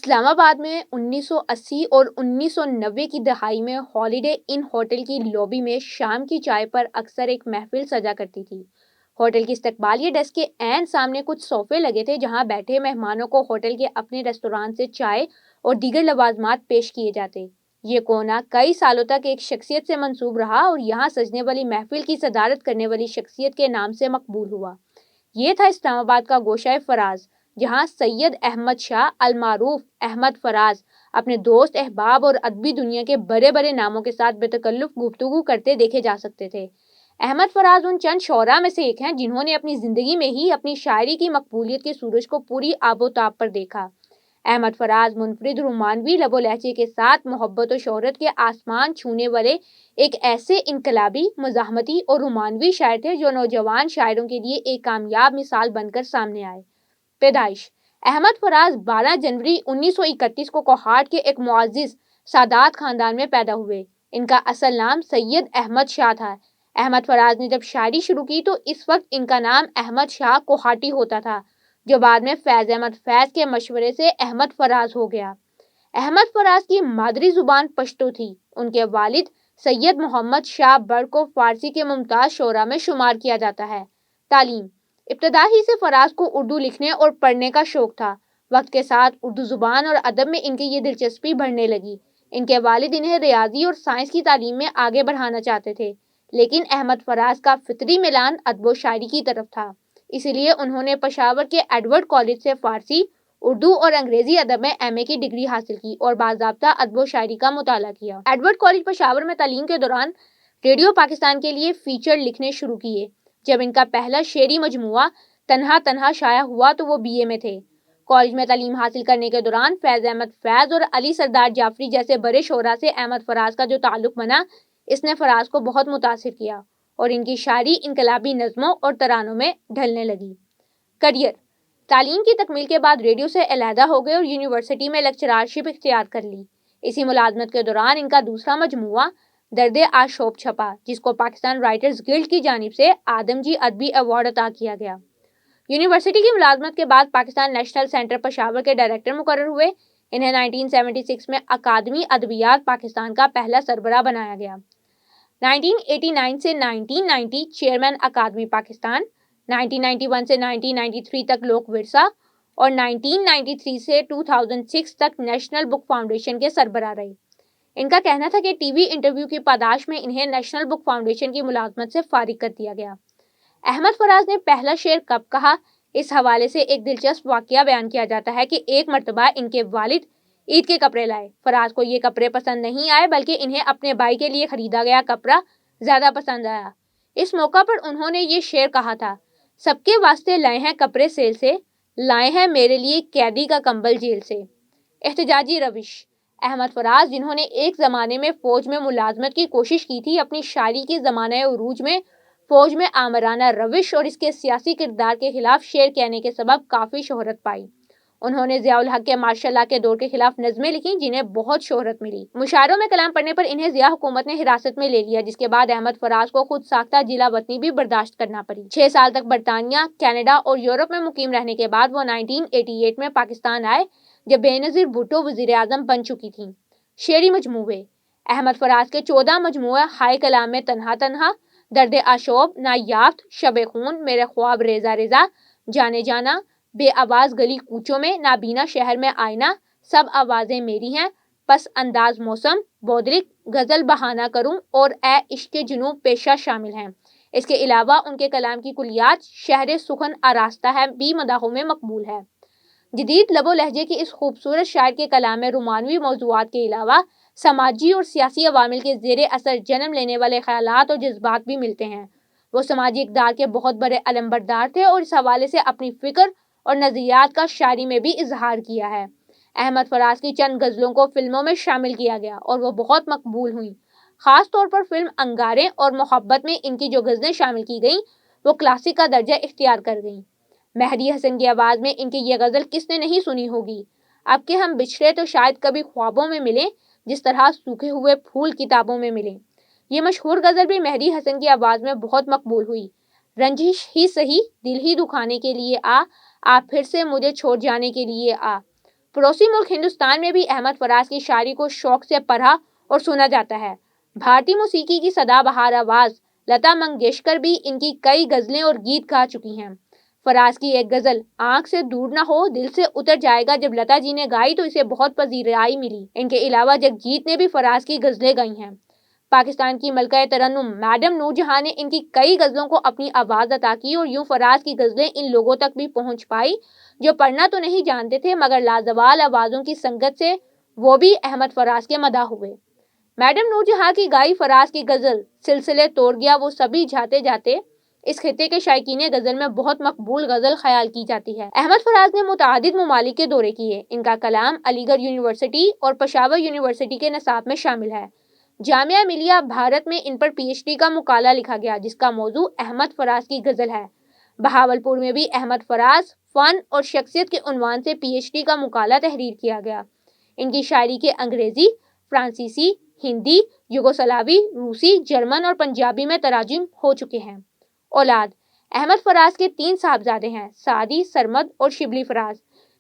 اسلام آباد میں 1980 اور 1990 کی دہائی میں ہالیڈے ان ہوٹل کی لابی میں شام کی چائے پر اکثر ایک محفل سجا کرتی تھی۔ ہوٹل کی استقبالیہ ڈیسک کے عین سامنے کچھ صوفے لگے تھے جہاں بیٹھے مہمانوں کو ہوٹل کے اپنے ریستوران سے چائے اور دیگر لوازمات پیش کیے جاتے۔ یہ کونا کئی سالوں تک ایک شخصیت سے منسوب رہا اور یہاں سجنے والی محفل کی صدارت کرنے والی شخصیت کے نام سے مقبول ہوا۔ یہ تھا اسلام آباد کا گوشہ فراز، جہاں سید احمد شاہ المعروف احمد فراز اپنے دوست احباب اور ادبی دنیا کے بڑے بڑے ناموں کے ساتھ بے تکلف گفتگو کرتے دیکھے جا سکتے تھے۔ احمد فراز ان چند شعراء میں سے ایک ہیں جنہوں نے اپنی زندگی میں ہی اپنی شاعری کی مقبولیت کے سورج کو پوری آب و تاب پر دیکھا۔ احمد فراز منفرد رومانوی لب و لہجے کے ساتھ محبت و شہرت کے آسمان چھونے والے ایک ایسے انقلابی، مزاحمتی اور رومانوی شاعر تھے جو نوجوان شاعروں کے لیے ایک کامیاب مثال بن کر سامنے آئے۔ پیدائش: احمد فراز 12 جنوری 1931 کو کوہاٹ کے ایک معزز سادات خاندان میں پیدا ہوئے۔ ان کا اصل نام سید احمد شاہ تھا۔ احمد فراز نے جب شاعری شروع کی تو اس وقت ان کا نام احمد شاہ کوہاٹی ہوتا تھا، جو بعد میں فیض احمد فیض کے مشورے سے احمد فراز ہو گیا۔ احمد فراز کی مادری زبان پشتو تھی۔ ان کے والد سید محمد شاہ بر کو فارسی کے ممتاز شعراء میں شمار کیا جاتا ہے۔ تعلیم: ابتدا ہی سے فراز کو اردو لکھنے اور پڑھنے کا شوق تھا۔ وقت کے ساتھ اردو زبان اور ادب میں ان کی یہ دلچسپی بڑھنے لگی۔ ان کے والد انہیں ریاضی اور سائنس کی تعلیم میں آگے بڑھانا چاہتے تھے، لیکن احمد فراز کا فطری میلان ادب و شاعری کی طرف تھا، اسی لیے انہوں نے پشاور کے ایڈورڈ کالج سے فارسی، اردو اور انگریزی ادب میں ایم اے کی ڈگری حاصل کی اور باضابطہ ادب و شاعری کا مطالعہ کیا۔ ایڈورڈ کالج پشاور میں تعلیم کے دوران ریڈیو پاکستان کے لیے فیچر لکھنے شروع کیے۔ جب ان کا پہلا شعری مجموعہ تنہا تنہا شائع ہوا تو وہ BA میں تھے۔ کالج میں تعلیم حاصل کرنے کے دوران فیض احمد فیض اور علی سردار جعفری جیسے بڑے شعراء سے احمد فراز کا جو تعلق بنا، اس نے فراز کو بہت متاثر کیا اور ان کی شاعری انقلابی نظموں اور ترانوں میں ڈھلنے لگی۔ کریئر: تعلیم کی تکمیل کے بعد ریڈیو سے علیحدہ ہو گئے اور یونیورسٹی میں لیکچرارشپ اختیار کر لی۔ اسی ملازمت کے دوران ان کا دوسرا مجموعہ درد آشوب چھپا، جس کو پاکستان رائٹرز گلڈ کی جانب سے آدم جی ادبی ایوارڈ عطا کیا گیا۔ یونیورسٹی کی ملازمت کے بعد پاکستان نیشنل سینٹر پشاور کے ڈائریکٹر مقرر ہوئے۔ انہیں 1976 میں اکادمی ادبیات پاکستان کا پہلا سربراہ بنایا گیا۔ 1989 سے 1990 چیئرمین اکادمی پاکستان، 1991 سے 1993 تک لوک ورثہ اور 1993 سے 2006 تک نیشنل بک فاؤنڈیشن کے سربراہ رہے۔ ان کا کہنا تھا کہ ٹی وی انٹرویو کی پاداش میں انہیں نیشنل بک فاؤنڈیشن کی ملازمت سے فارغ کر دیا گیا۔ احمد فراز نے پہلا شعر کب کہا، اس حوالے سے ایک دلچسپ واقعہ بیان کیا جاتا ہے کہ ایک مرتبہ ان کے والد عید کے کپڑے لائے۔ فراز کو یہ کپڑے پسند نہیں آئے بلکہ انہیں اپنے بھائی کے لیے خریدا گیا کپڑا زیادہ پسند آیا۔ اس موقع پر انہوں نے یہ شعر کہا تھا: سب کے واسطے لائے ہیں کپڑے سیل سے، لائے ہیں میرے لیے قیدی کا کمبل جیل سے۔ احتجاجی روش: احمد فراز، جنہوں نے ایک زمانے میں فوج میں ملازمت کی کوشش کی تھی، اپنی شاعری کی زمانہ عروج میں فوج میں آمرانہ روش اور اس کے سیاسی کردار کے خلاف شعر کہنے کے سبب کافی شہرت پائی۔ انہوں نے ضیاء الحق کے مارشل لا کے دور کے خلاف نظمیں لکھیں جنہیں بہت شہرت ملی۔ مشاعروں میں کلام پڑھنے پر انہیں ضیاء حکومت نے حراست میں لے لیا، جس کے بعد احمد فراز کو خود ساختہ جلا وطنی بھی برداشت کرنا پڑی۔ 6 سال تک برطانیہ، کینیڈا اور یورپ میں مقیم رہنے کے بعد وہ 1988 میں پاکستان آئے، جب بےنظیر بھٹو وزیر اعظم بن چکی تھیں۔ شعری مجموعے: احمد فراز کے 14 مجموعے ہائے کلام میں تنہا تنہا، درد آشوب، نایافت، شب خون، میرے خواب ریزہ ریزہ، جانے جانا، بے آواز گلی کوچوں میں، نابینا شہر میں آئینہ، سب آوازیں میری ہیں، پس انداز موسم، بودرک، غزل بہانہ کروں اور اے عشق جنوں پیشہ شامل ہیں۔ اس کے علاوہ ان کے کلام کی کلیات شہر سخن آراستہ ہے بھی مداحوں میں مقبول ہے۔ جدید لب و لہجے کی اس خوبصورت شاعر کے کلام میں رومانوی موضوعات کے علاوہ سماجی اور سیاسی عوامل کے زیر اثر جنم لینے والے خیالات اور جذبات بھی ملتے ہیں۔ وہ سماجی اقدار کے بہت بڑے علمبردار تھے اور اس حوالے سے اپنی فکر اور نظریات کا شاعری میں بھی اظہار کیا ہے۔ احمد فراز کی چند غزلوں کو فلموں میں شامل کیا گیا اور وہ بہت مقبول ہوئیں۔ خاص طور پر فلم انگارے اور محبت میں ان کی جو غزلیں شامل کی گئیں وہ کلاسک کا درجہ اختیار کر گئیں۔ مہدی حسن کی آواز میں ان کی یہ غزل کس نے نہیں سنی ہوگی؟ اب کہ ہم بچھڑے تو شاید کبھی خوابوں میں ملیں، جس طرح سوکھے ہوئے پھول کتابوں میں ملیں۔ یہ مشہور غزل بھی مہدی حسن کی آواز میں بہت مقبول ہوئی۔ رنجش ہی سہی دل ہی دکھانے کے لیے آ پھر سے مجھے چھوڑ جانے کے لیے آ، پڑوسی ملک ہندوستان میں بھی احمد فراز کی شاعری کو شوق سے پڑھا اور سنا جاتا ہے۔ بھارتی موسیقی کی سدا بہار آواز لتا منگیشکر بھی ان کی کئی غزلیں اور گیت گا چکی ہیں۔ فراز کی ایک غزل آنکھ سے دور نہ ہو دل سے اتر جائے گا جب لتا جی نے گائی تو اسے بہت پذیرائی ملی۔ ان کے علاوہ جگجیت نے بھی فراز کی غزلیں گائی ہیں۔ پاکستان کی ملکہ ترنم میڈم نور جہاں نے ان کی کئی غزلوں کو اپنی آواز عطا کی اور یوں فراز کی غزلیں ان لوگوں تک بھی پہنچ پائی جو پڑھنا تو نہیں جانتے تھے مگر لازوال آوازوں کی سنگت سے وہ بھی احمد فراز کے مداح ہوئے۔ میڈم نور جہاں کی گائی فراز کی غزل سلسلے توڑ گیا وہ سبھی جاتے جاتے اس خطے کے شائقین غزل میں بہت مقبول غزل خیال کی جاتی ہے۔ احمد فراز نے متعدد ممالک کے دورے کیے۔ ان کا کلام علی گڑھ یونیورسٹی اور پشاور یونیورسٹی کے نصاب میں شامل ہے۔ جامعہ ملیہ بھارت میں ان پر پی ایچ ڈی کا مقالہ لکھا گیا جس کا موضوع احمد فراز کی غزل ہے۔ بہاولپور میں بھی احمد فراز فن اور شخصیت کے عنوان سے پی ایچ ڈی کا مقالہ تحریر کیا گیا۔ ان کی شاعری کے انگریزی، فرانسیسی، ہندی، یوگوسلاوی، روسی، جرمن اور پنجابی میں تراجم ہو چکے ہیں۔ اولاد: احمد فراز کے 3 صاحبزادے ہیں، سعدی، سرمد اور شبلی فراز۔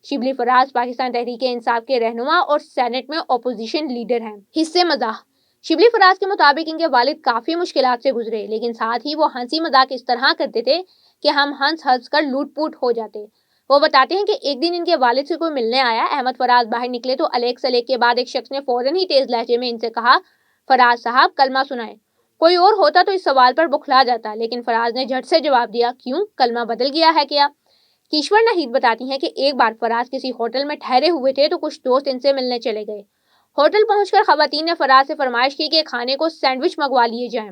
شبلی فراز پاکستان تحریک انصاف کے رہنما اور سینٹ میں اپوزیشن لیڈر ہیں۔ حصے مزاح: شبلی فراز کے مطابق ان کے والد کافی مشکلات سے گزرے لیکن ساتھ ہی وہ ہنسی مذاق اس طرح کرتے تھے کہ ہم ہنس ہنس کر لوٹ پوٹ ہو جاتے۔ وہ بتاتے ہیں کہ ایک دن ان کے والد سے کوئی ملنے آیا، احمد فراز باہر نکلے تو الیک سلیک کے بعد ایک شخص نے فوراً ہی تیز لہجے میں ان سے کہا، فراز صاحب کلمہ سنائیں۔ کوئی اور ہوتا تو اس سوال پر بکھلا جاتا لیکن فراز نے جھٹ سے جواب دیا، کیوں، کلمہ بدل گیا ہے کیا؟ کیشور ناہید بتاتی ہیں کہ ایک بار فراز کسی ہوٹل میں ٹھہرے ہوئے تھے تو کچھ دوست ان سے ملنے چلے گئے۔ ہوٹل پہنچ کر خواتین نے فراز سے فرمائش کی کہ کھانے کو سینڈوچ منگوا لیے جائیں۔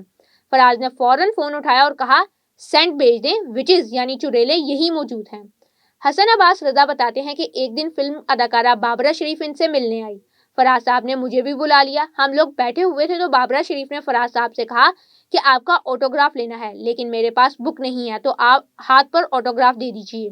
فراز نے فوراً فون اٹھایا اور کہا، سینٹ بھیج دیں، وچز یعنی چڑیلے یہی موجود ہیں۔ حسن عباس رضا بتاتے ہیں کہ ایک دن فلم اداکارہ بابرہ شریف ان سے ملنے آئی۔ فراز صاحب نے مجھے بھی بلا لیا۔ ہم لوگ بیٹھے ہوئے تھے تو بابرہ شریف نے فراز صاحب سے کہا کہ آپ کا آٹوگراف لینا ہے لیکن میرے پاس بک نہیں ہے تو آپ ہاتھ پر آٹوگراف دے دیجیے۔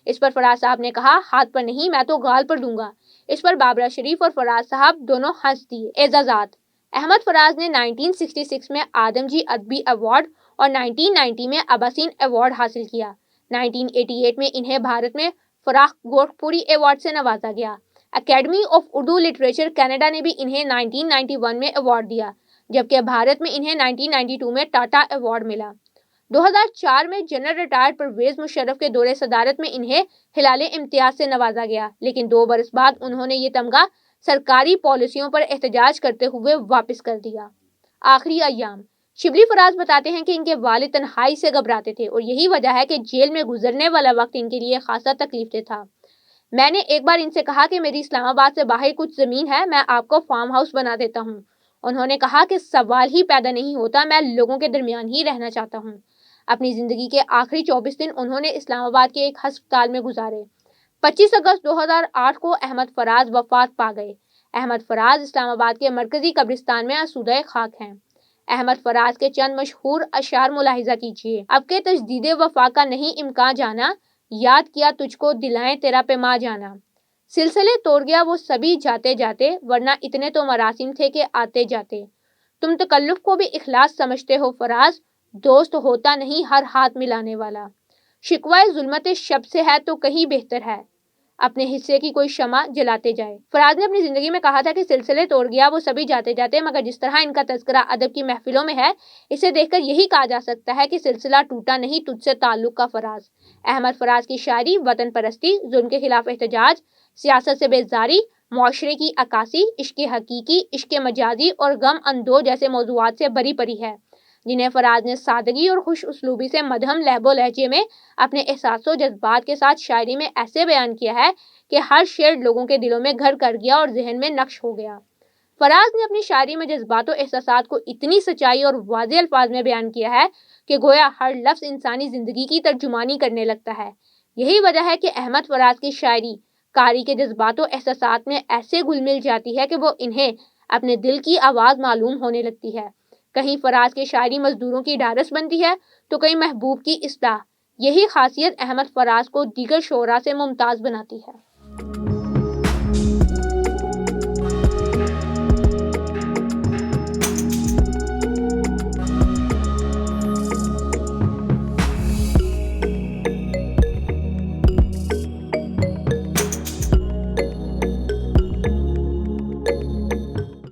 اس پر فراز صاحب نے کہا، ہاتھ پر نہیں میں تو گال پر دوں گا۔ اس پر بابرہ شریف اور فراز صاحب دونوں ہنس دیے۔ اعزازات: احمد فراز نے 1966 میں آدم جی ادبی ایوارڈ اور 1990 میں اباسین ایوارڈ حاصل کیا۔ 1988 میں انہیں بھارت میں فراخ گورکھپوری ایوارڈ سے نوازا گیا۔ Academy of Urdu literature Canada نے بھی انہیں 1991 میں ایوارڈ دیا جبکہ بھارت میں انہیں 1992 میں ٹاٹا ایوارڈ ملا۔ 2004 میں جنرل ریٹائرڈ پرویز مشرف کے دور صدارت میں انہیں ہلال امتیاز سے نوازا گیا لیکن 2 برس بعد انہوں نے یہ تمغہ سرکاری پالیسیوں پر احتجاج کرتے ہوئے واپس کر دیا۔ آخری ایام: شبلی فراز بتاتے ہیں کہ ان کے والد تنہائی سے گھبراتے تھے اور یہی وجہ ہے کہ جیل میں گزرنے والا وقت ان کے لیے خاصا تکلیف دہ تھا۔ میں نے ایک بار ان سے کہا کہ میری اسلام آباد سے باہر کچھ زمین ہے، میں آپ کو فارم ہاؤس بنا دیتا ہوں۔ انہوں نے کہا کہ سوال ہی پیدا نہیں ہوتا، میں لوگوں کے درمیان ہی رہنا چاہتا ہوں۔ اپنی زندگی کے آخری 24 دن انہوں نے اسلام آباد کے ایک ہسپتال میں گزارے۔ 25 اگست 2008 کو احمد فراز وفات پا گئے۔ احمد فراز اسلام آباد کے مرکزی قبرستان میں آسودہ خاک ہیں۔ احمد فراز کے چند مشہور اشعار ملاحظہ کیجیے۔ اب کے تجدید وفا کا نہیں امکان جانا، یاد کیا تجھ کو دلائیں تیرا پیما جانا۔ سلسلے توڑ گیا وہ سبھی جاتے جاتے، ورنہ اتنے تو مراسم تھے کہ آتے جاتے۔ تم تکلف کو بھی اخلاص سمجھتے ہو فراز، دوست ہوتا نہیں ہر ہاتھ ملانے والا۔ شکوہ ظلمت شب سے ہے تو کہیں بہتر ہے، اپنے حصے کی کوئی شمع جلاتے جائے۔ فراز نے اپنی زندگی میں کہا تھا کہ سلسلے توڑ گیا وہ سبھی جاتے جاتے، مگر جس طرح ان کا تذکرہ ادب کی محفلوں میں ہے اسے دیکھ کر یہی کہا جا سکتا ہے کہ سلسلہ ٹوٹا نہیں تجھ سے تعلق کا فراز۔ احمد فراز کی شاعری وطن پرستی، ظلم کے خلاف احتجاج، سیاست سے بیزاری، معاشرے کی عکاسی، عشق حقیقی، عشق مجازی اور غم اندو جیسے موضوعات سے بری پری ہے جنہیں فراز نے سادگی اور خوش اسلوبی سے مدھم لہب و لہجے میں اپنے احساس و جذبات کے ساتھ شاعری میں ایسے بیان کیا ہے کہ ہر شعر لوگوں کے دلوں میں گھر کر گیا اور ذہن میں نقش ہو گیا۔ فراز نے اپنی شاعری میں جذبات و احساسات کو اتنی سچائی اور واضح الفاظ میں بیان کیا ہے کہ گویا ہر لفظ انسانی زندگی کی ترجمانی کرنے لگتا ہے۔ یہی وجہ ہے کہ احمد فراز کی شاعری قاری کے جذبات و احساسات میں ایسے گل مل جاتی ہے کہ وہ انہیں اپنے دل کی آواز معلوم ہونے لگتی ہے۔ کہیں فراز کے شاعری مزدوروں کی ڈھارس بنتی ہے تو کہیں محبوب کی اصلاح۔ یہی خاصیت احمد فراز کو دیگر شعراء سے ممتاز بناتی ہے۔